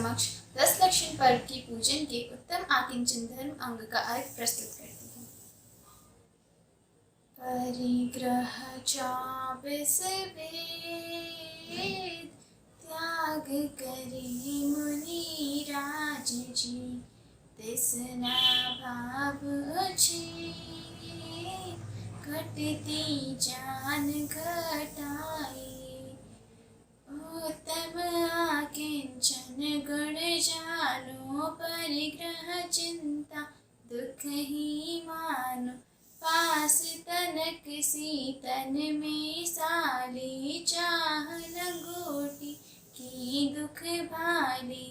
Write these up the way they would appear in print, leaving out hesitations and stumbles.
समक्ष रसलक्षण पर्व की पूजन के उत्तम आकिंचन धर्म अंग का अर्थ प्रस्तुत करती हूँ। परिग्रह 24 वेद त्याग करे मुनि राज जी, तिसना भाव छे घटती जान घटाए। उत्तम आकिंचन गुण जानो, परिग्रह चिंता दुख ही मानो। पास तनक सीतन में साली, चाह लंगोटी की दुख भाली।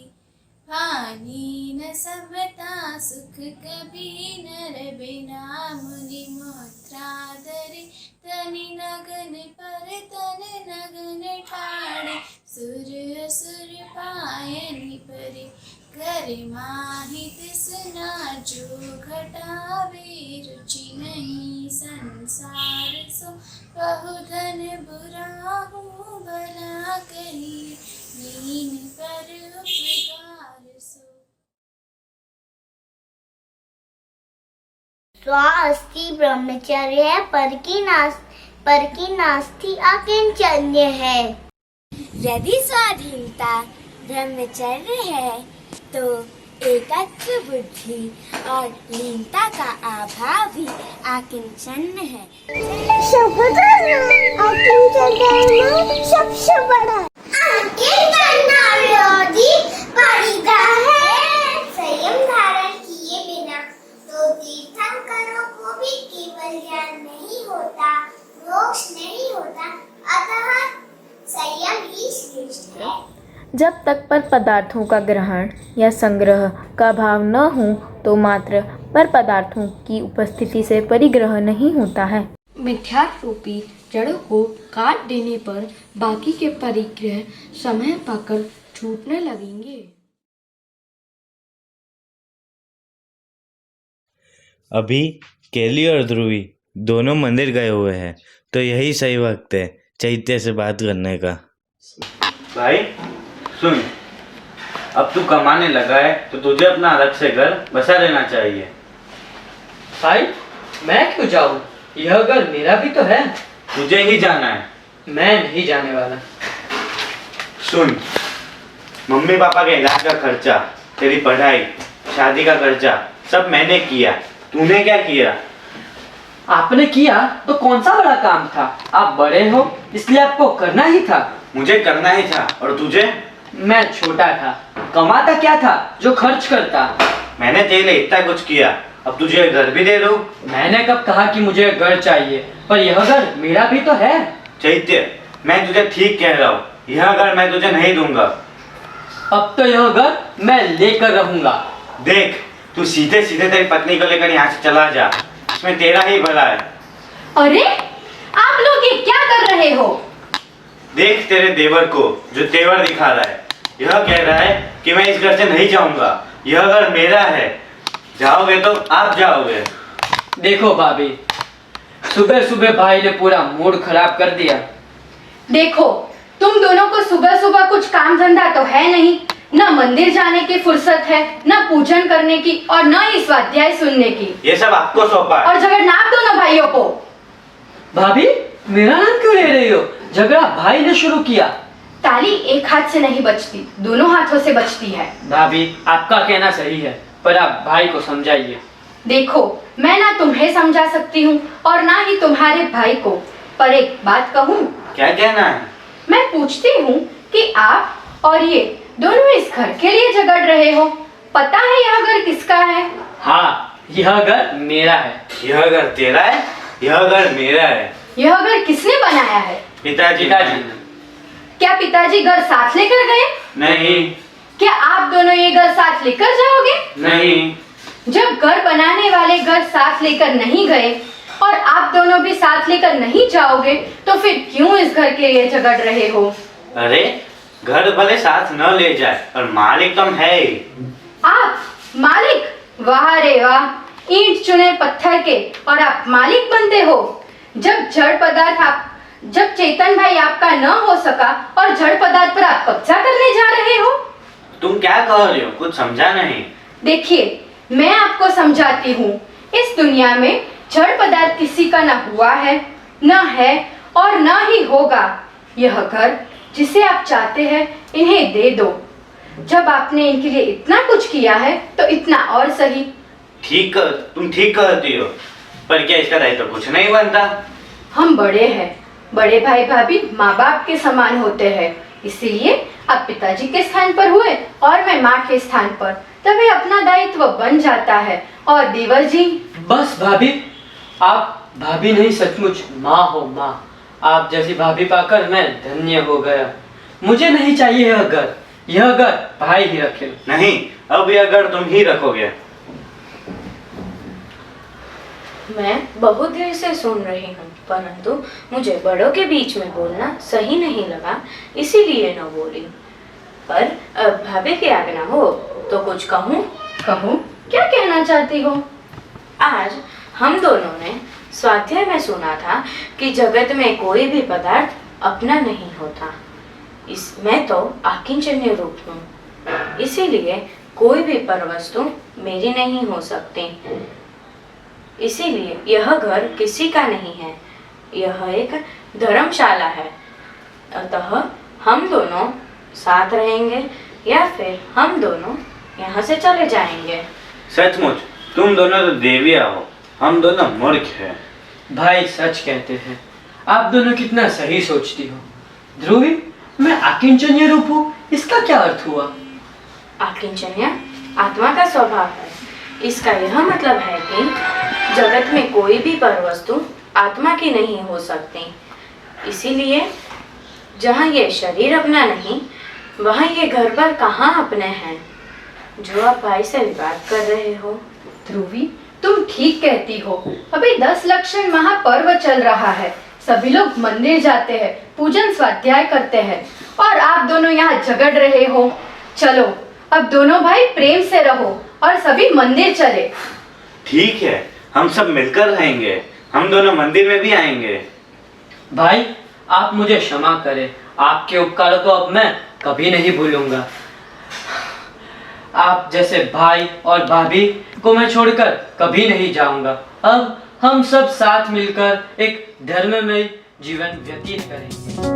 भाली न समता सुख कभी नर बिना, मुनि मुद्रा धरे तनि नगन पर तन नगन ठाणे। सुर असुर पायनि परे कर माहि, तिसना जो घटावे रुचि नहीं। संसार सो बहुधन बुरा हो, भला कही लीन पर उपकार सो। स्वास्थि ब्रह्मचर्य पर की नास्ति आकिंचन्य है। यदि स्वाधीनता ब्रह्मचर्य है तो एकत्व बुद्धि और लीनता का अभाव भी आकिंचन्य है। सबसे बड़ा परिग्रह है। संयम धारण किए बिना तो तीर्थंकरों को भी केवल ज्ञान नहीं होता, मोक्ष नहीं होता, अतः संयम ही श्रेष्ठ है। जब तक पर पदार्थों का ग्रहण या संग्रह का भाव न हो तो मात्र पर पदार्थों की उपस्थिति से परिग्रह नहीं होता है। मिथ्यात्व रूपी जड़ों को काट देने पर बाकी के परिग्रह समय पाकर छूटने लगेंगे। अभी केली और ध्रुवी दोनों मंदिर गए हुए हैं, तो यही सही वक्त है चैत्य से बात करने का। भाई सुन, अब तू कमाने लगा है तो तुझे अपना अलग से घर बसा लेना चाहिए। भाई मैं क्यों जाऊँ? यह घर मेरा भी तो है। तुझे ही जाना है। मैं नहीं जाने वाला। सुन, मम्मी पापा के इलाज का खर्चा, तेरी पढ़ाई, शादी का खर्चा सब मैंने किया, तूने क्या किया? आपने किया तो कौन सा बड़ा काम था? आप बड़े हो इसलिए आपको करना ही था। मुझे करना ही था। और तुझे? मैं छोटा था, कमाता क्या था जो खर्च करता। मैंने तेरे लिए इतना कुछ किया, अब तुझे घर भी दे दूं? मैंने कब कहा कि मुझे घर चाहिए? पर यह घर मेरा भी तो है। चैत्य, मैं तुझे ठीक कह रहा हूँ, यह घर मैं तुझे नहीं दूंगा। अब तो यह घर मैं लेकर रहूंगा। देख, तू सीधे सीधे तेरी पत्नी को लेकर यहाँ से चला जा, इसमें तेरा ही भला है। अरे आप लोग ये क्या कर रहे हो? देख तेरे देवर को जो तेवर दिखा रहा है, यह कह रहा है कि मैं इस घर से नहीं जाऊंगा, यह घर मेरा है, जाओगे तो आप जाओगे। देखो भाभी, सुबह सुबह भाई ने पूरा मूड खराब कर दिया। देखो, तुम दोनों को सुबह सुबह कुछ काम धंधा तो है नहीं, न मंदिर जाने की फुर्सत है, न पूजन करने की और न ही स्वाध्याय सुनने की। ये सब आपको सौंपा है। और झगड़ना आप दोनों भाइयों को। भाभी मेरा नाम क्यों ले रही हो? झगड़ा भाई ने शुरू किया। ताली एक हाथ से नहीं बजती, दोनों हाथों से बजती है। भाभी आपका कहना सही है, पर आप भाई को समझाइए। देखो, मैं ना तुम्हें समझा सकती हूँ और ना ही तुम्हारे भाई को, पर एक बात कहूँ। क्या कहना है? मैं पूछती हूँ कि आप और ये दोनों इस घर के लिए झगड़ रहे हो, पता है यह घर किसका है? हाँ, यह घर मेरा है। यह घर तेरा है, यह घर मेरा है। यह घर किसने बनाया है? पिताजी। क्या पिताजी घर साथ लेकर गए? नहीं। क्या आप दोनों ये घर साथ लेकर जाओगे? नहीं। जब घर बनाने वाले घर साथ लेकर नहीं गए और आप दोनों भी साथ लेकर नहीं जाओगे, तो फिर क्यों इस घर के लिए झगड़ रहे हो? अरे घर भले साथ न ले जाए, पर मालिक तुम है ही। आप मालिक? वाह रे वाह, ईंट चुने पत्थर के और आप मालिक बनते हो। जब चेतन भाई आपका न हो सका और जड़ पदार्थ पर आप कब्जा करने जा रहे हो। तुम क्या कह रही हो? कुछ समझा नहीं। देखिए, मैं आपको समझाती हूँ। इस दुनिया में जड़ पदार्थ किसी का न हुआ है, न है और न ही होगा। यह घर जिसे आप चाहते हैं, इन्हें दे दो। जब आपने इनके लिए इतना कुछ किया है तो इतना और सही। तुम ठीक कहती हो, पर क्या इसका दायित्व कुछ नहीं बनता? हम बड़े हैं, बड़े भाई भाभी माँ बाप के समान होते हैं, इसीलिए आप पिताजी के स्थान पर हुए और मैं माँ के स्थान पर, तभी अपना दायित्व बन जाता है। और देवर जी, बस भाभी, आप भाभी नहीं सचमुच माँ हो माँ। आप जैसी भाभी पाकर मैं धन्य हो गया। मुझे नहीं चाहिए यह घर भाई ही रखे। नहीं, अब यह घर तुम ही रखोगे। मैं बहुत देर से सुन रही हूँ, परंतु मुझे बड़ों के बीच में बोलना सही नहीं लगा, इसीलिए न बोली। पर अब भाभी की आज्ञा हो तो कुछ कहूँ। कहूँ, क्या कहना चाहती हो? आज हम दोनों ने स्वाध्याय में सुना था कि जगत में कोई भी पदार्थ अपना नहीं होता। इसमें तो आकिंचन्य रूप हूँ, इसीलिए कोई भी परवस्तु मेरी नहीं हो सकती। इसीलिए यह घर किसी का नहीं है, यह एक धर्मशाला है। अतः हम दोनों साथ रहेंगे या फिर हम दोनों यहाँ से चले जाएंगे। सचमुच तुम दोनों तो देवियाँ हो, हम दोनों मूर्ख हैं। भाई सच कहते हैं, आप दोनों कितना सही सोचती हो। ध्रुवी, मैं आकिंचन्य रूप हूँ, इसका क्या अर्थ हुआ? आकिंचन्य आत्मा का स्वभाव है। इसका यह मतलब है कि जगत में कोई भी परवस्तु आत्मा की नहीं हो सकती। इसीलिए जहाँ ये शरीर अपना नहीं, वहाँ ये घर पर कहाँ अपने हैं। जो आप भाई से विवाद कर रहे हो। ध्रुवी, तुम ठीक कहती हो। अभी 10 लक्षण महापर्व चल रहा है, सभी लोग मंदिर जाते हैं, पूजन स्वाध्याय करते हैं, और आप दोनों यहाँ झगड़ रहे हो। चलो, अब दोनों भाई प्रेम से रहो और सभी मंदिर चले। ठीक है, हम सब मिलकर रहेंगे, हम दोनों मंदिर में भी आएंगे। भाई, आप मुझे क्षमा करें, आपके उपकारों को अब मैं कभी नहीं भूलूंगा। आप जैसे भाई और भाभी को मैं छोड़कर कभी नहीं जाऊंगा। अब हम सब साथ मिलकर एक धर्ममय जीवन व्यतीत करेंगे।